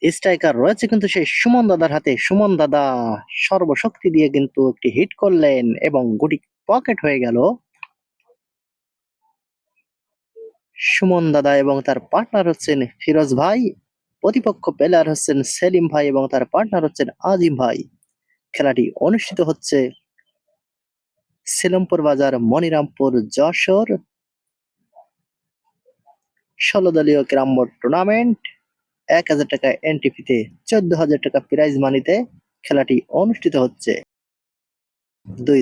Striker রয়েছে কিন্তু সেই সুমন দাদার হাতে। সুমন দাদা সর্বশক্তি দিয়ে কিন্তু একটি হিট করলেন এবং গুটি পকেট হয়ে গেল। সুমন দাদা এবং তার পার্টনার হচ্ছেন ফিরোজ ভাই। প্রতিপক্ষ প্লেয়ার হচ্ছেন সেলিম ভাই এবং তার পার্টনার হচ্ছেন আজিম ভাই। খেলাটি অনুষ্ঠিত হচ্ছে সেলমপুর বাজার, মনিরামপুর, যশোর ১৬ দলীয় ক্যারাম বোর্ড টুর্নামেন্ট। ১,০০০ টাকা এন্ট্রি ফিতে, ১৪,০০০ টাকা প্রাইজ মানিতে খেলাটি অনুষ্ঠিত হচ্ছে।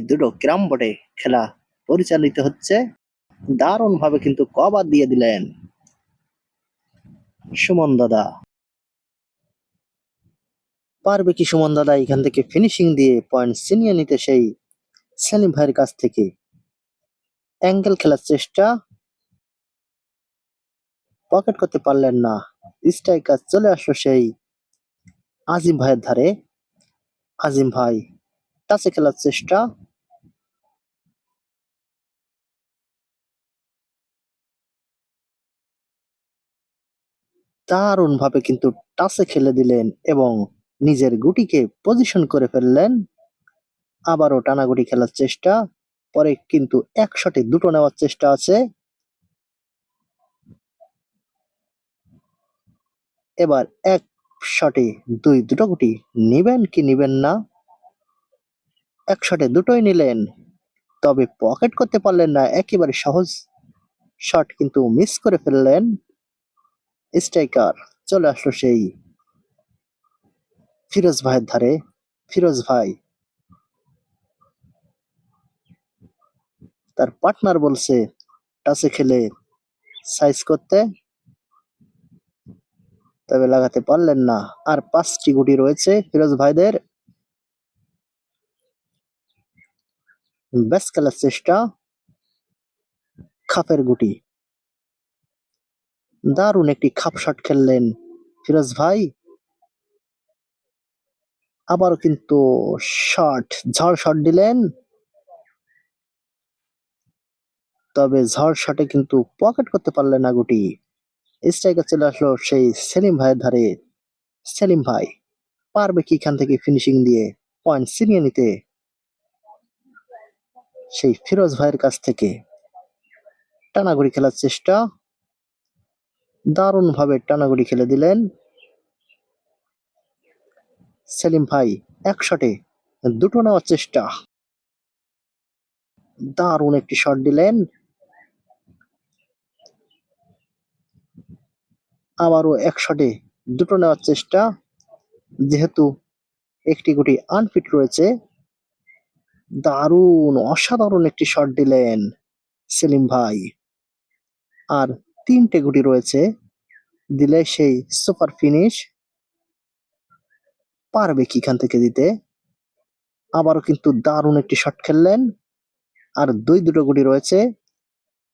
দুটো ক্যারাম বোর্ডে খেলা পরিচালিত হচ্ছে। দারুণ ভাবে কিন্তু কভার দিয়ে দিলেন সুমন দাদা। পারবে কি সুমন দাদা এখান থেকে ফিনিশিং দিয়ে পয়েন্ট ছিনিয়ে নিতে সেই সেলিম ভাইয়ের কাছ থেকে? অ্যাঙ্গেল খেলার চেষ্টা, পকেট করতে পারলেন না। স্ট্রাইকার চলে আসলো সেই আজিম ভাইয়ের ধারে। আজিম ভাই টাচে খেলার চেষ্টা, দারুণ ভাবে কিন্তু টাচে খেলে দিলেন এবং নিজের গুটিকে পজিশন করে ফেললেন। আবারও টানাগুটি খেলার চেষ্টা, পরে কিন্তু এক শটে দুটো নেওয়ার চেষ্টা আছে। এবার এক শটে দুটো গুটি নিবেন কি নিবেন না? এক শটে দুটোই নিলেন, তবে পকেট করতে পারলেন না। একেবারে সহজ শট কিন্তু মিস করে ফেললেন স্ট্রাইকার। চলে আসলো সেই ফিরোজ ভাইয়ের ধারে। ফিরোজ ভাই, তার পার্টনার বলছে টাচে খেলে সাইজ করতে, তবে লাগাতে পারলেন না। আর ৫টি গুটি রয়েছে ফিরোজ ভাইদের। ব্যাস খেলার চেষ্টা, খাপের গুটি, দারুণ একটি খাপ শট খেললেন ফিরোজ ভাই। আবারও কিন্তু শট, ঝড় শট দিলেন, তবে ঝড় শটে কিন্তু পকেট করতে পারলেন না গুটি। স্ট্রাইকার চলে আসলো সেই সেলিম ভাইয়ের ধারে। সেলিম ভাই পারবে কি এখান থেকে ফিনিশিং দিয়ে পয়েন্ট ছিনিয়ে নিতে সেই ফিরোজ ভাইয়ের কাছ থেকে? টানাঘুরি খেলার চেষ্টা, দারুণ ভাবে টানাঘুরি খেলে দিলেন সেলিম ভাই। এক শটে দুটো নেওয়ার চেষ্টা, দারুণ একটি শট দিলেন। আবারও এক শটে দুটো নেওয়ার চেষ্টা, যেহেতু একটি গুটি আনফিট রয়েছে। দারুণ অসাধারণ একটি শট দিলেন সেলিম ভাই। আর ৩টে গুটি রয়েছে, দিলে সেই সুপার ফিনিশ। পারবে কি এখান থেকে দিতে? আবারও কিন্তু দারুণ একটি শট খেললেন। আর দুটো গুটি রয়েছে,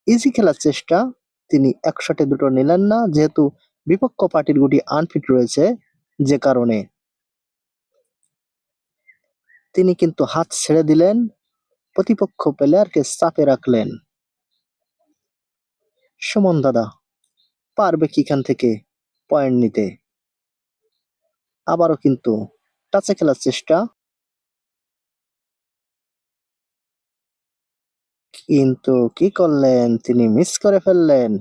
ইজি খেলার চেষ্টা। তিনি এক শটে দুটো নিলেন না, যেহেতু বিপক্ষ পার্টির গুটি আনফিট রয়েছে, যে কারণে তিনি কিন্তু হাত ছেড়ে দিলেন, প্রতিপক্ষ প্লেয়ারকে চাপে রাখলেন। সুমন দাদা পারবে কি এখান থেকে পয়েন্ট নিতে? আবারও কিন্তু টাচে খেলার চেষ্টা, কিন্তু কি করলেন, তিনি মিস করে ফেললেন।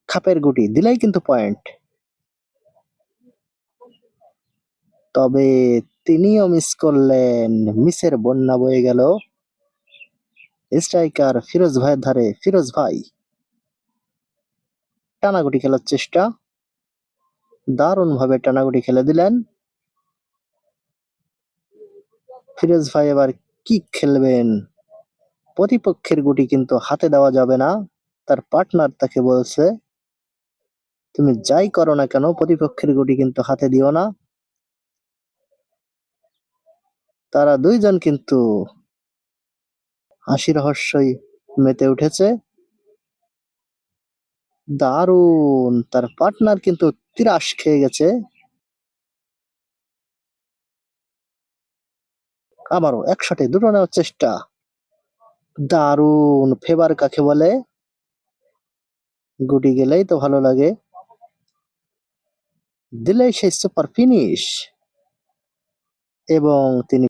খাপের গুটি দিলেই কিন্তু পয়েন্ট, তবে তিনিও মিস করলেন। মিসের বন্যা বয়ে গেল স্ট্রাইকার ফিরোজ ভাইয়ের ধারে। ফিরোজ ভাই টানাগুটি খেলার চেষ্টা, দারুণ ভাবে টানাগুটি খেলে দিলেন। ফিরোজ ভাই এবার কি খেলবেন? প্রতিপক্ষের গুটি কিন্তু হাতে দেওয়া যাবে না। তার পার্টনার তাকে বলছে, তুমি যাই করো না কেন প্রতিপক্ষের গুটি কিন্তু হাতে দিও না। তারা দুইজন কিন্তু হাসি রহস্যই মেতে উঠেছে। দারুণ, তার পার্টনার কিন্তু তিরাস খেয়ে গেছে। আবারও এক শটে দুটো নেওয়ার চেষ্টা, দারুণ। ফেভার কাকে বলে? গুটি গেলেই তো ভালো লাগে। দিলেই সেই সুপার ফিনিশ এবং তিনি